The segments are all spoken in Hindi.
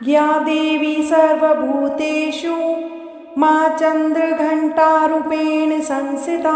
या देवी सर्वभूतेषु मा चन्द्रघण्टारूपेण संस्थिता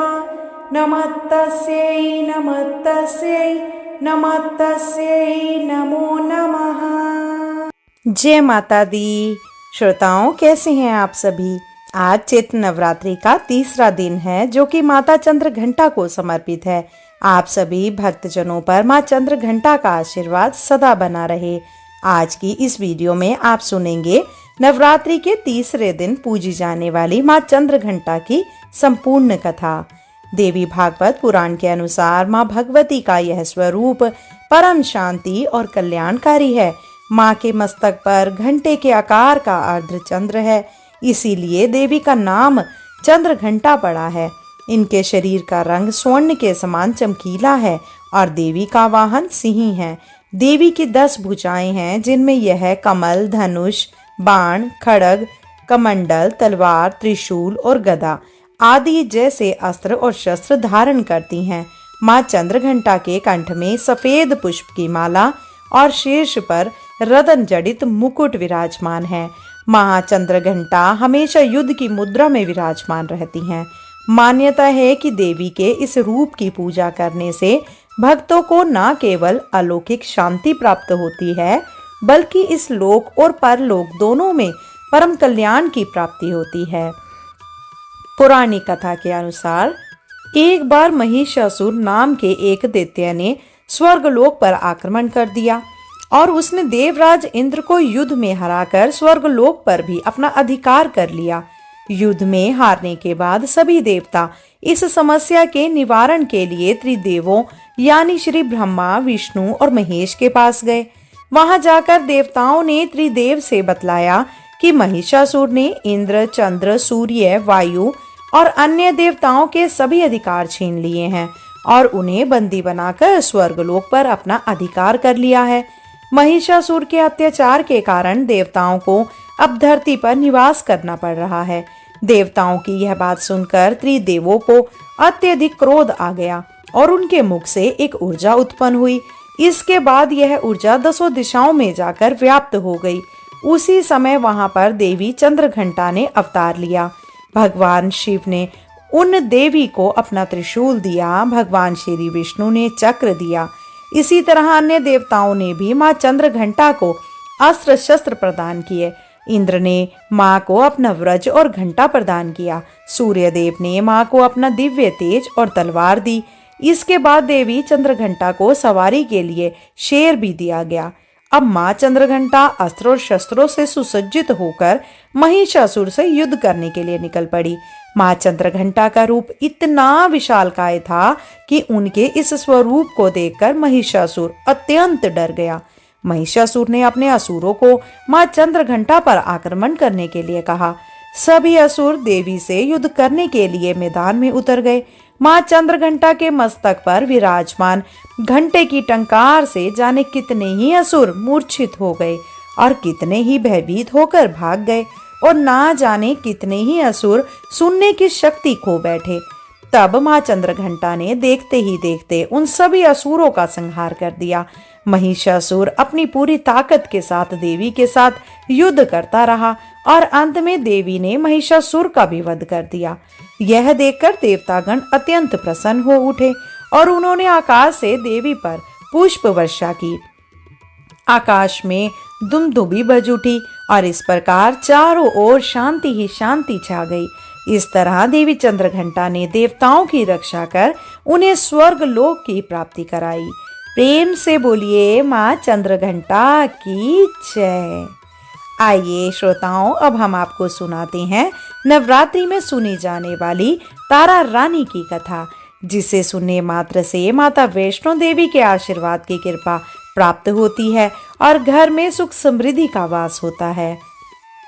नमस्तस्यै नमस्तस्यै नमस्तस्यै नमो नमः। जय माता दी। श्रोताओं, कैसे हैं आप सभी। आज चैत्र नवरात्रि का तीसरा दिन है जो कि माता चंद्र घंटा को समर्पित है। आप सभी भक्तजनों पर माँ चंद्र घंटा का आशीर्वाद सदा बना रहे। आज की इस वीडियो में आप सुनेंगे नवरात्रि के तीसरे दिन पूजी जाने वाली माँ चंद्र घंटा की संपूर्ण कथा। देवी भागवत पुराण के अनुसार माँ भगवती का यह स्वरूप परम शांति और कल्याणकारी है। माँ के मस्तक पर घंटे के आकार का अर्धचंद्र है, इसीलिए देवी का नाम चंद्र घंटा पड़ा है। इनके शरीर का रंग स्वर्ण के समान चमकीला है और देवी का वाहन सिंह है। देवी की 10 भुजाएं हैं जिनमें यह कमल, धनुष, बाण, खड्ग, कमंडल, तलवार, त्रिशूल और गदा आदि जैसे अस्त्र और शस्त्र धारण करती हैं। माँ चंद्रघंटा के कंठ में सफेद पुष्प की माला और शीर्ष पर रत्न जड़ित मुकुट विराजमान है। महाचंद्रघंटा हमेशा युद्ध की मुद्रा में विराजमान रहती हैं। मान्यता है कि देवी के इस रूप की पूजा करने से भक्तों को न केवल अलौकिक शांति प्राप्त होती है, बल्कि इस लोक और परलोक दोनों में परम कल्याण की प्राप्ति होती है। पौराणिक कथा के अनुसार एक बार महिषासुर नाम के एक दैत्य ने स्वर्गलोक पर आक्रमण कर दिया और उसने देवराज इंद्र को युद्ध में हराकर स्वर्गलोक पर भी अपना अधिकार कर लिया। युद्ध में हारने के बाद सभी देवता इस समस्या के निवारण के लिए त्रिदेवों यानी श्री ब्रह्मा, विष्णु और महेश के पास गए। वहां जाकर देवताओं ने त्रिदेव से बतलाया कि महिषासुर ने इंद्र, चंद्र, सूर्य, वायु और अन्य देवताओं के सभी अधिकार छीन लिए हैं और उन्हें बंदी बनाकर स्वर्गलोक पर अपना अधिकार कर लिया है। महिषासुर के अत्याचार के कारण देवताओं को अब धरती पर निवास करना पड़ रहा है। देवताओं की यह बात सुनकर त्रिदेवों को अत्यधिक क्रोध आ गया और उनके मुख से एक ऊर्जा उत्पन्न हुई। इसके बाद यह ऊर्जा 10 दिशाओं में जाकर व्याप्त हो गई। उसी समय वहां पर देवी चंद्रघंटा ने अवतार लिया। भगवान शिव ने उन देवी को अपना त्रिशूल दिया, भगवान श्री विष्णु ने चक्र दिया। इसी तरह अन्य देवताओं ने भी माँ चंद्रघंटा को अस्त्र शस्त्र प्रदान किए। इंद्र ने माँ को अपना व्रज और घंटा प्रदान किया। सूर्यदेव ने माँ को अपना दिव्य तेज और तलवार दी। इसके बाद देवी चंद्रघंटा को सवारी के लिए शेर भी दिया गया। अब माँ चंद्रघंटा अस्त्र और शस्त्रों से सुसज्जित होकर महिषासुर से युद्ध करने के लिए निकल पड़ी। माँ चंद्रघंटा का रूप इतना विशालकाय था कि उनके इस स्वरूप को देखकर महिषासुर अत्यंत डर गया। महिषासुर ने अपने असुरों को माँ चंद्रघंटा पर आक्रमण करने के लिए कहा। सभी असुर देवी से युद्ध करने के लिए मैदान में उतर गए। माँ चंद्रघंटा के मस्तक पर विराजमान घंटे की टंकार से जाने कितने ही असुर मूर्छित हो गए और कितने ही भयभीत होकर भाग गए और ना जाने कितने ही असुर सुनने की शक्ति खो बैठे। तब माँ चंद्रघंटा ने देखते ही देखते उन सभी असुरों का संहार कर दिया। महिषासुर अपनी पूरी ताकत के साथ देवी के साथ युद्ध करता रहा और अंत में देवी ने महिषासुर का भी वध कर दिया। यह देखकर देवतागण अत्यंत प्रसन्न हो उठे और उन्होंने आकाश से देवी पर पुष्प वर्षा की। आकाश में दुमदुमी बज उठी और इस प्रकार चारों ओर शांति ही शांति छा गई। इस तरह देवी चंद्रघंटा ने देवताओं की रक्षा कर उन्हें स्वर्ग लोक की प्राप्ति कराई। प्रेम से बोलिए माँ चंद्रघंटा की जय। आइए श्रोताओं, अब हम आपको सुनाते हैं नवरात्रि में सुनी जाने वाली तारा रानी की कथा, जिसे सुनने मात्र से माता वैष्णो देवी के आशीर्वाद की कृपा प्राप्त होती है और घर में सुख समृद्धि का वास होता है।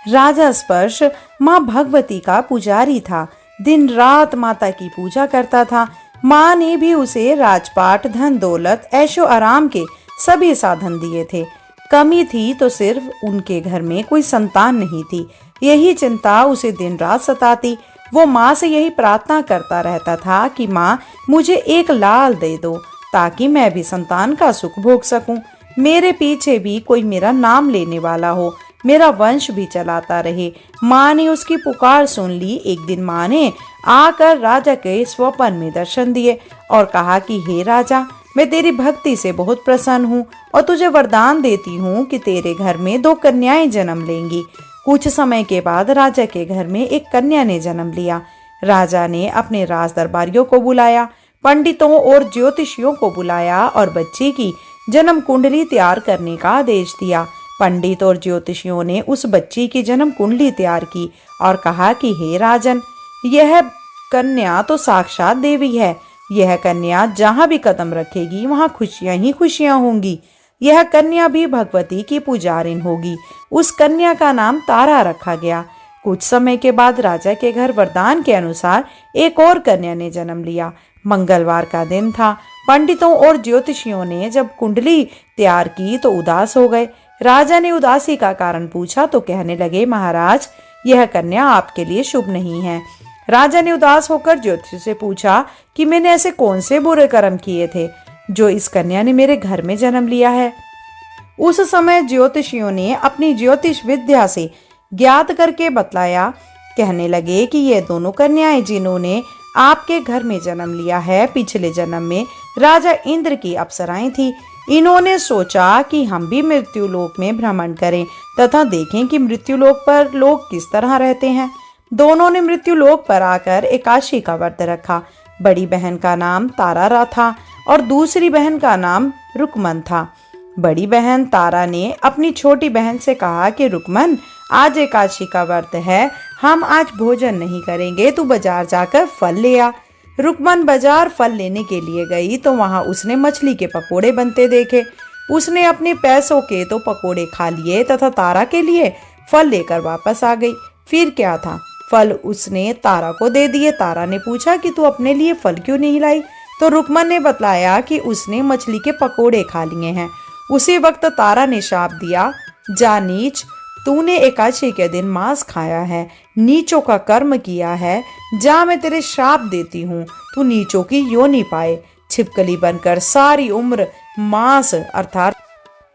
राजा स्पर्श माँ भगवती का पुजारी था। दिन रात माता की पूजा करता था। माँ ने भी उसे राजपाट, धन दौलत, ऐशो आराम के सभी साधन दिए थे। कमी थी तो सिर्फ उनके घर में कोई संतान नहीं थी। यही चिंता उसे दिन रात सताती। वो माँ से यही प्रार्थना करता रहता था कि माँ मुझे एक लाल दे दो ताकि मैं भी संतान का सुख भोग सकूं। मेरे पीछे भी कोई मेरा नाम लेने वाला हो। मेरा वंश भी चलाता रहे। माँ ने उसकी पुकार सुन ली। एक दिन माँ ने आकर राजा के स्वप्न में दर्शन दिए और कहा कि हे राजा, मैं तेरी भक्ति से बहुत प्रसन्न हूँ और तुझे वरदान देती हूँ कि तेरे घर में 2 कन्याएं जन्म लेंगी। कुछ समय के बाद राजा के घर में एक कन्या ने जन्म लिया। राजा ने अपने राज दरबारियों को बुलाया, पंडितों और ज्योतिषियों को बुलाया और बच्चे की जन्म कुंडली तैयार करने का आदेश दिया। पंडित और ज्योतिषियों ने उस बच्ची की जन्म कुंडली तैयार की और कहा कि हे राजन, यह कन्या तो साक्षात देवी है। यह कन्या जहां भी कदम रखेगी वहां खुशियां ही खुशियां होंगी। यह कन्या भी भगवती की पुजारिन होगी। उस कन्या का नाम तारा रखा गया। कुछ समय के बाद राजा के घर वरदान के अनुसार एक और कन्या ने जन्म लिया। मंगलवार का दिन था। पंडितों और ज्योतिषियों ने जब कुंडली तैयार की तो उदास हो गए। राजा ने उदासी का कारण पूछा तो कहने लगे, महाराज, यह कन्या आपके लिए शुभ नहीं है। राजा ने उदास होकर ज्योतिषी से पूछा कि मैंने ऐसे कौन से बुरे कर्म किए थे जो इस कन्या ने मेरे घर में जन्म लिया है। उस समय ज्योतिषियों ने अपनी ज्योतिष विद्या से ज्ञात करके बतलाया। कहने लगे कि ये दोनों कन्याएं जिन्होंने आपके घर में जन्म लिया है, पिछले जन्म में राजा इंद्र की अप्सराएं थी। इन्होंने सोचा कि हम भी मृत्युलोक में भ्रमण करें तथा देखें कि मृत्युलोक पर लोग किस तरह रहते हैं। दोनों ने मृत्युलोक पर आकर एकादशी का व्रत रखा। बड़ी बहन का नाम तारा था और दूसरी बहन का नाम रुकमन था। बड़ी बहन तारा ने अपनी छोटी बहन से कहा कि रुकमन, आज एकादशी का व्रत है, हम आज भोजन नहीं करेंगे, तू बाजार जाकर फल ले आ। रुकमन बाजार फल लेने के लिए गई तो वहां उसने मछली के पकोड़े बनते देखे। उसने अपने पैसों के तो पकोड़े खा लिए तथा तारा के लिए फल लेकर वापस आ गई। फिर क्या था, फल उसने तारा को दे दिए। तारा ने पूछा कि तू अपने लिए फल क्यों नहीं लाई, तो रुकमन ने बतलाया कि उसने मछली के पकोड़े खा लिए हैं। उसी वक्त तारा ने शाप दिया, जा नीच, तूने एकादशी के दिन मांस खाया है, नीचों का कर्म किया है, जा मैं तेरे श्राप देती हूँ, तू नीचों की योनि पाए। छिपकली बनकर सारी उम्र मांस अर्थात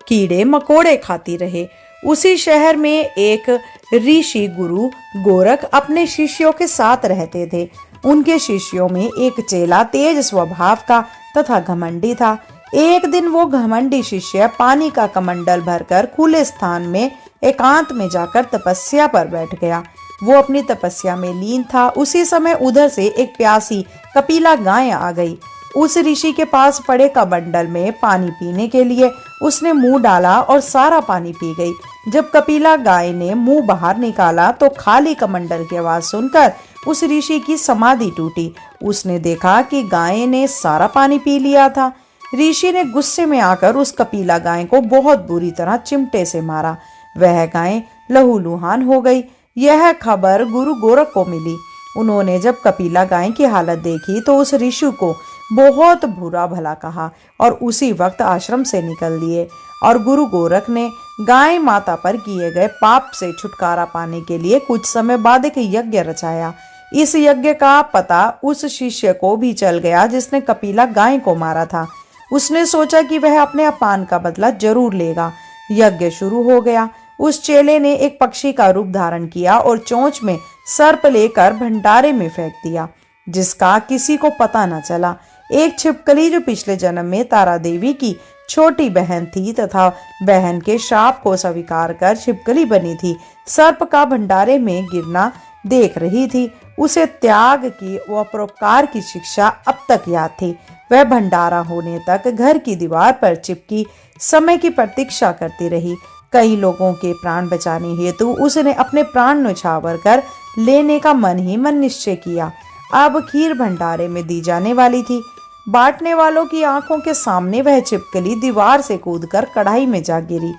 कीड़े मकोड़े खाती रहे। उसी शहर में एक ऋषि गुरु गोरख अपने शिष्यों के साथ रहते थे। उनके शिष्यों में एक चेला तेज स्वभाव का तथा घमंडी था। एक दिन वो घमंडी शिष्य पानी का कमंडल भरकर खुले स्थान में एकांत में जाकर तपस्या पर बैठ गया। वो अपनी तपस्या में लीन था। उसी समय उधर से एक प्यासी कपिला गाय आ गई। उस ऋषि के पास पड़े कमंडल में पानी पीने के लिए उसने मुंह डाला और सारा पानी पी गई। जब कपिला गाय ने मुंह बाहर निकाला तो खाली कमंडल की आवाज सुनकर उस ऋषि की समाधि टूटी। उसने देखा कि गाय ने सारा पानी पी लिया था। ऋषि ने गुस्से में आकर उस कपिला गाय को बहुत बुरी तरह चिमटे से मारा। वह गाय लहूलुहान हो गई। यह खबर गुरु गोरख को मिली। उन्होंने जब कपिला गाय की हालत देखी तो उस ऋषि को बहुत बुरा भला कहा और उसी वक्त आश्रम से निकल दिए। और गुरु गोरख ने गाय माता पर किए गए पाप से छुटकारा पाने के लिए कुछ समय बाद एक यज्ञ रचाया। इस यज्ञ का पता उस शिष्य को भी चल गया जिसने कपिला गाय को मारा था। उसने सोचा कि वह अपने अपमान का बदला जरूर लेगा। यज्ञ शुरू हो गया। उस चेले ने एक पक्षी का रूप धारण किया और चोंच में सर्प लेकर भंडारे में फेंक दिया, जिसका किसी को पता न चला। एक छिपकली जो पिछले जन्म में तारा देवी की छोटी बहन थी तथा बहन के श्राप को स्वीकार कर छिपकली बनी थी, सर्प का भंडारे में गिरना देख रही थी। उसे त्याग की व परोपकार की शिक्षा अब तक याद थी। वह भंडारा होने तक घर की दीवार पर चिपकी समय की प्रतीक्षा करती रही। कई लोगों के प्राण बचाने हेतु उसने अपने प्राण न्यौछावर कर लेने का मन ही मन निश्चय किया। अब खीर भंडारे में दी जाने वाली थी। बांटने वालों की आंखों के सामने वह छिपकली दीवार से कूदकर कढ़ाई में जा गिरी।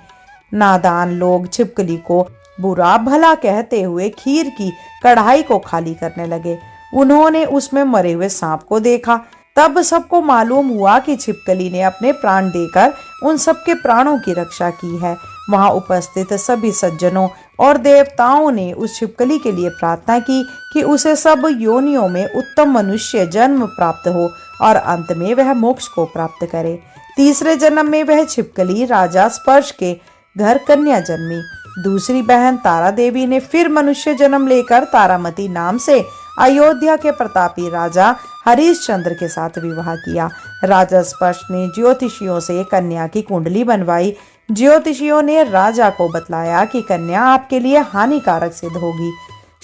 नादान लोग छिपकली को बुरा भला कहते हुए खीर की कढ़ाई को खाली करने लगे। उन्होंने उसमें मरे हुए सांप को देखा। तब सबको मालूम हुआ कि छिपकली ने अपने प्राण देकर उन सबके प्राणों की रक्षा की है। वहां उपस्थित सभी सज्जनों और देवताओं ने उस छिपकली के लिए प्रार्थना की कि उसे सब योनियों में उत्तम मनुष्य जन्म प्राप्त हो और अंत में वह मोक्ष को प्राप्त करे। तीसरे जन्म में वह छिपकली राजा स्पर्श के घर कन्या जन्मी। दूसरी बहन तारा देवी ने फिर मनुष्य जन्म लेकर तारामती नाम से अयोध्या के प्रतापी राजा हरिश्चंद्र के साथ विवाह किया। राजा स्पष्ट ने ज्योतिषियों से कन्या की कुंडली बनवाई। ज्योतिषियों ने राजा को बतलाया कि कन्या आपके लिए हानिकारक सिद्ध होगी,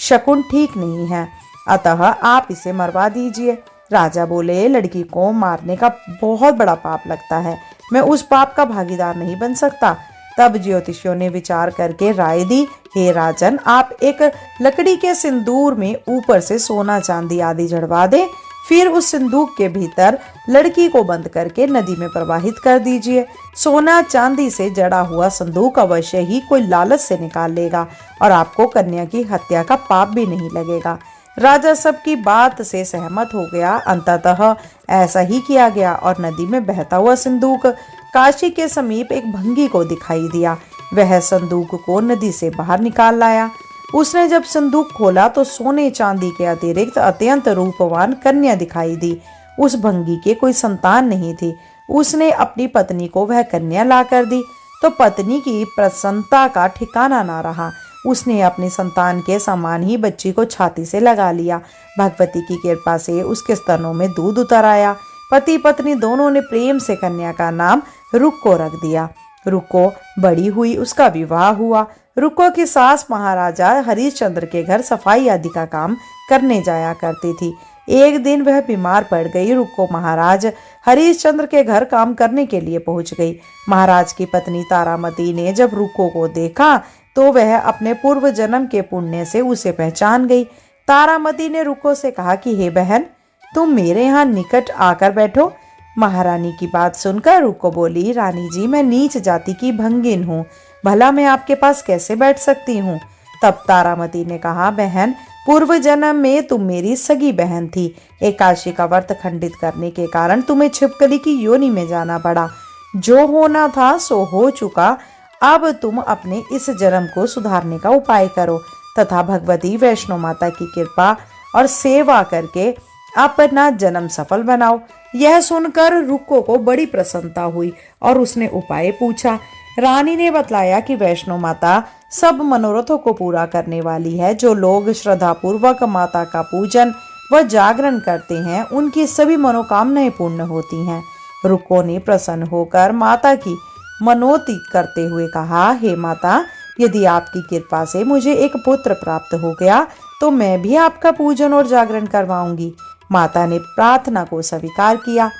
शकुन ठीक नहीं है, अतः आप इसे मरवा दीजिए। राजा बोले, लड़की को मारने का बहुत बड़ा पाप लगता है, मैं उस पाप का भागीदार नहीं बन सकता। तब ज्योतिषियों ने विचार करके राय दी, हे राजन, आप एक लकड़ी के सिंदूर में ऊपर से सोना चांदी आदि जड़वा दें, फिर उस सिंदूक के भीतर लड़की को बंद करके नदी में प्रवाहित कर दीजिए। सोना चांदी से जड़ा हुआ संदूक अवश्य ही कोई लालच से निकाल लेगा और आपको कन्या की हत्या का पाप भी नहीं लगेगा। राजा सबकी बात से सहमत हो गया। अंततः ऐसा ही किया गया और नदी में बहता हुआ संदूक काशी के समीप एक भंगी को दिखाई दिया। वह संदूक को नदी से बाहर निकाल लाया। उसने जब संदूक खोला तो सोने चांदी के अतिरिक्त अत्यंत रूपवान कन्या दिखाई दी। उस भंगी के कोई संतान नहीं थी। उसने अपनी पत्नी को वह कन्या ला कर दी तो पत्नी की प्रसन्नता का ठिकाना ना रहा। उसने अपनी संतान के समान ही बच्ची को छाती से लगा लिया। भगवती की कृपा से उसके स्तनों में दूध उतर आया। पति पत्नी दोनों ने प्रेम से कन्या का नाम रुक्को रख दिया। रुक्को बड़ी हुई, उसका विवाह हुआ। रुक्को की सास महाराजा हरिश्चंद्र के घर सफाई आदि का काम करने जाया करती थी। एक दिन वह बीमार पड़ गई। रुक्को महाराज हरिश्चंद्र के घर काम करने के लिए पहुंच गई। महाराज की पत्नी तारामती ने जब रुक्को को देखा तो वह अपने पूर्व जन्म के पुण्य से उसे पहचान गई। तारामती ने रुक्को से कहा कि हे बहन, तुम मेरे यहाँ निकट आकर बैठो। महारानी की बात सुनकर रुक्को बोली, रानी जी, मैं नीच जाति की भंगिन हूँ, भला मैं आपके पास कैसे बैठ सकती हूँ। तब तारामती ने कहा, बहन, पूर्व जन्म में तुम मेरी सगी बहन थी। एकादशी का व्रत खंडित करने के कारण तुम्हें छिपकली की योनि में जाना पड़ा। जो होना था सो हो चुका। अब तुम अपने इस जन्म को सुधारने का उपाय करो तथा भगवती वैष्णो माता की कृपा और सेवा करके अपना जन्म सफल बनाओ। यह सुनकर रुक्को को बड़ी प्रसन्नता हुई और उसने उपाय पूछा। रानी ने बतलाया कि वैष्णो माता सब मनोरथों को पूरा करने वाली है। जो लोग श्रद्धा पूर्वक माता का पूजन व जागरण करते हैं उनकी सभी मनोकामनाएं पूर्ण होती हैं। रुक्को ने प्रसन्न होकर माता की मनोती करते हुए कहा, हे माता, यदि आपकी कृपा से मुझे एक पुत्र प्राप्त हो गया तो मैं भी आपका पूजन और जागरण करवाऊंगी। माता ने प्रार्थना को स्वीकार किया।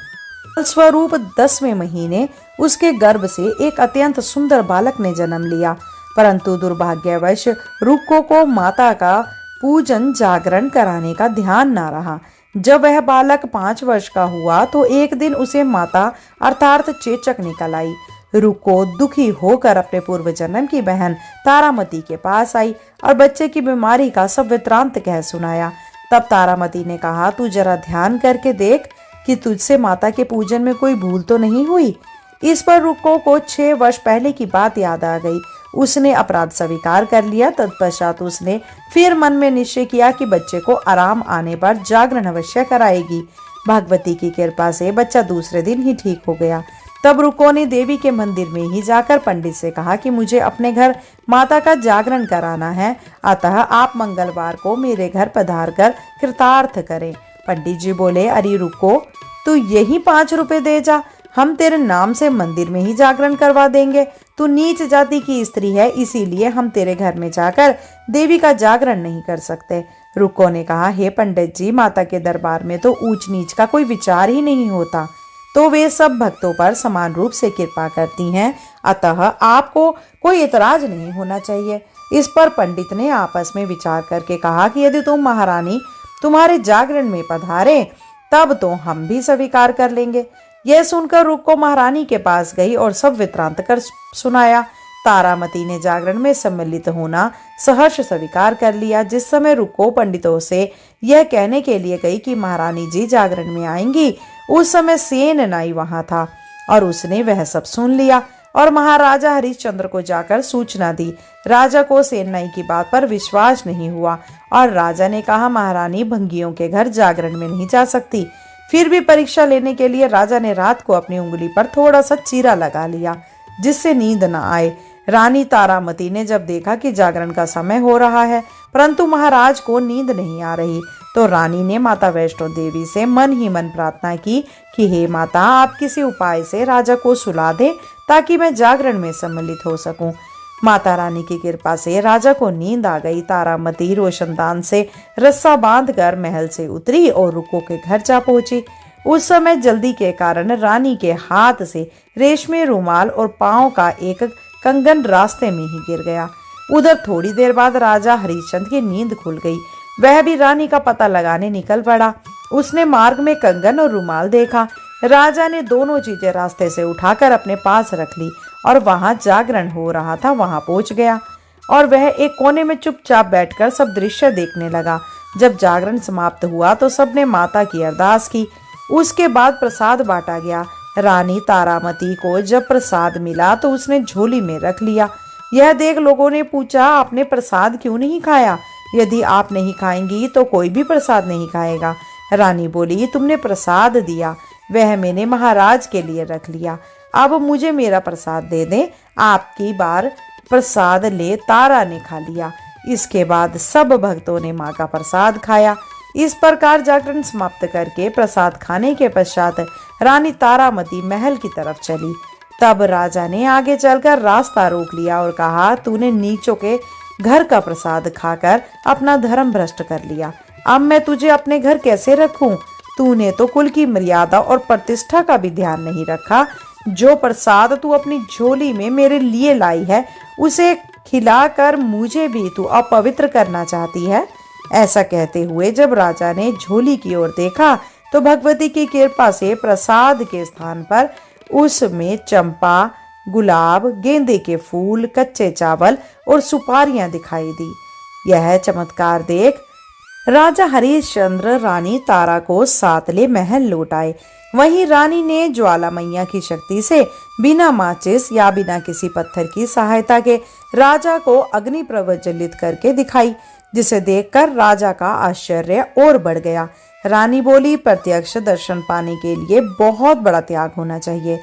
स्वरूप 10वें महीने उसके गर्भ से एक अत्यंत सुंदर बालक ने जन्म लिया, परंतु दुर्भाग्यवश रुक्को को माता का पूजन जागरण कराने का ध्यान ना रहा। जब वह बालक 5 वर्ष का हुआ तो एक दिन उसे माता अर्थात चेचक निकल आई। रुक्को दुखी होकर अपने पूर्व जन्म की बहन तारामती के पास आई और बच्चे की बीमारी का सब वृत्तांत कह सुनाया। तब तारामती ने कहा, तू जरा ध्यान करके देख कि तुझसे माता के पूजन में कोई भूल तो नहीं हुई। इस पर रुक्को को 6 वर्ष पहले की बात याद आ गई। उसने अपराध स्वीकार कर लिया। तत्पश्चात उसने फिर मन में निश्चय किया कि बच्चे को आराम आने पर जागरण अवश्य कराएगी। भगवती की कृपा से बच्चा दूसरे दिन ही ठीक हो गया। तब रुक्को ने देवी के मंदिर में ही जाकर पंडित से कहा कि मुझे अपने घर माता का जागरण कराना है, अतः आप मंगलवार को मेरे घर पधार कर कृतार्थ करें। पंडित जी बोले, अरे रुक्को, तू यही 5 रुपए दे जा, हम तेरे नाम से मंदिर में ही जागरण करवा देंगे। तू नीच जाति की स्त्री है, इसीलिए हम तेरे घर में जाकर देवी का जागरण नहीं कर सकते। रुक्को ने कहा, हे पंडित जी, माता के दरबार में तो ऊंच नीच का कोई विचार ही नहीं होता, तो वे सब भक्तों पर समान रूप से कृपा करती हैं, अतः आपको कोई इतराज नहीं होना चाहिए। इस पर पंडित ने आपस में विचार करके कहा कि यदि तुम महारानी तुम्हारे जागरण में पधारे तब तो हम भी स्वीकार कर लेंगे। यह सुनकर रुक्को महारानी के पास गई और सब वृत्तांत कर सुनाया। तारामती ने जागरण में सम्मिलित होना सहर्ष स्वीकार कर लिया। जिस समय रुक्को पंडितों से यह कहने के लिए गई कि महारानी जी जागरण में आएंगी, उस समय सेन नाई वहां था और उसने वह सब सुन लिया और महाराजा हरिश्चंद्र को जाकर सूचना दी। राजा को सेन नाई की बात पर विश्वास नहीं हुआ और राजा ने कहा, महारानी भंगियों के घर जागरण में नहीं जा सकती। फिर भी परीक्षा लेने के लिए राजा ने रात को अपनी उंगली पर थोड़ा सा चीरा लगा लिया जिससे नींद न आए। रानी तारामती ने जब देखा कि जागरण का समय हो रहा है परंतु महाराज को नींद नहीं आ रही तो रानी ने माता वैष्णो देवी से मन ही मन प्रार्थना की कि हे माता, आप किसी उपाय से राजा को सुला दे ताकि मैं जागरण में सम्मिलित हो सकूं। माता रानी की कृपा से राजा को नींद आ गई। तारामती रोशनदान से रस्सा बांधकर महल से उतरी और रुको के घर जा पहुंची। उस समय जल्दी के कारण रानी के हाथ से रेशमी रुमाल और पांव का एक कंगन रास्ते में ही गिर गया। उधर थोड़ी देर बाद राजा हरिश्चंद्र की नींद खुल गई। वह भी रानी का पता लगाने निकल पड़ा। उसने मार्ग में कंगन और रुमाल देखा। राजा ने दोनों चीजें रास्ते से उठाकर अपने पास रख ली और वहां जागरण हो रहा था वहां पहुंच गया और वह एक कोने में चुपचाप बैठकर सब दृश्य देखने लगा। जब जागरण समाप्त हुआ तो सबने माता की अरदास की। उसके बाद प्रसाद बांटा गया। रानी तारामती को जब प्रसाद मिला तो उसने झोली में रख लिया। यह देख लोगों ने पूछा, आपने प्रसाद क्यों नहीं खाया? यदि आप नहीं खाएंगी तो कोई भी प्रसाद नहीं खाएगा। रानी बोली, तुमने प्रसाद दिया, वह मैंने महाराज के लिए रख लिया। अब मुझे मेरा प्रसाद दे दें। आपकी बार प्रसाद ले तारा ने खा लिया। इसके बाद सब भक्तों ने माँ का प्रसाद खाया। इस प्रकार जागरण समाप्त करके प्रसाद खाने के पश्चात रानी तारामती महल की तरफ चली। तब राजा ने आगे चलकर रास्ता रोक लिया और कहा, तूने नीचों के घर का प्रसाद खाकर अपना धर्म भ्रष्ट कर लिया। अब मैं तुझे अपने घर कैसे रखूं? तूने तो कुल की मर्यादा और प्रतिष्ठा का भी ध्यान नहीं रखा। जो प्रसाद तू अपनी झोली में मेरे लिए लाई है उसे खिलाकर मुझे भी तू अपवित्र करना चाहती है। ऐसा कहते हुए जब राजा ने झोली की ओर देखा तो भगवती की कृपा से प्रसाद के स्थान पर उसमें चंपा, गुलाब, गेंदे के फूल, कच्चे चावल और सुपारियां दिखाई दी। यह चमत्कार देख राजा हरिश्चंद्र रानी तारा को साथ ले महल लौट आए। वहीं रानी ने ज्वाला मैया की शक्ति से बिना माचिस या बिना किसी पत्थर की सहायता के राजा को अग्नि प्रज्वलित करके दिखाई, जिसे देखकर राजा का आश्चर्य और बढ़ गया। रानी बोली, प्रत्यक्ष दर्शन पाने के लिए बहुत बड़ा त्याग होना चाहिए।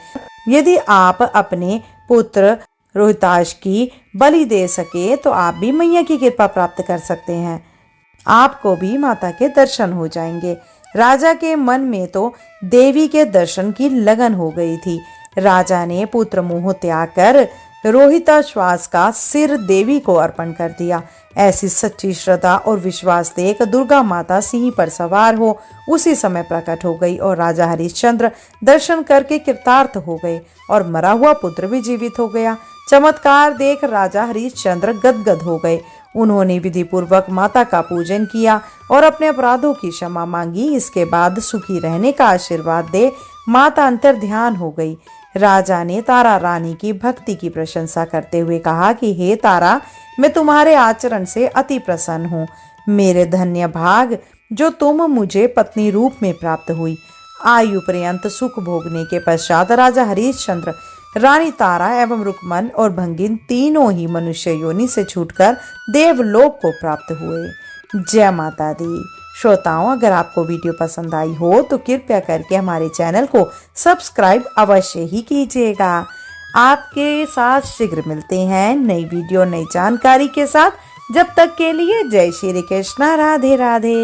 यदि आप अपने पुत्र रोहिताश की बलि दे सके तो आप भी मैया की कृपा प्राप्त कर सकते हैं। आपको भी माता के दर्शन हो जाएंगे। राजा के मन में तो देवी के दर्शन की लगन हो गई थी। राजा ने पुत्र मोह त्याग कर रोहिताश्वास का सिर देवी को अर्पण कर दिया। ऐसी सच्ची श्रद्धा और विश्वास देख दुर्गा माता सिंह पर सवार हो उसी समय प्रकट हो गई और राजा हरिश्चंद्र दर्शन करके कृतार्थ हो गए और मरा हुआ पुत्र भी जीवित हो गया। चमत्कार देख राजा हरिश्चंद्र गदगद हो गए। उन्होंने विधि पूर्वक माता का पूजन किया और अपने अपराधों की क्षमा मांगी। इसके बाद सुखी रहने का आशीर्वाद दे माता अंतर ध्यान हो गई। राजा ने तारा रानी की भक्ति की प्रशंसा करते हुए कहा कि हे तारा, मैं तुम्हारे आचरण से अति प्रसन्न हूँ। मेरे धन्य भाग जो तुम मुझे पत्नी रूप में प्राप्त हुई। आयु पर्यंत सुख भोगने के पश्चात राजा हरिश्चंद्र रानी तारा एवं रुक्मन और भंगिन तीनों ही मनुष्य योनि से छूटकर देवलोक को प्राप्त हुए। जय माता दी। श्रोताओं, अगर आपको वीडियो पसंद आई हो तो कृपया करके हमारे चैनल को सब्सक्राइब अवश्य ही कीजिएगा। आपके साथ शीघ्र मिलते हैं नई वीडियो नई जानकारी के साथ। जब तक के लिए जय श्री कृष्णा, राधे राधे।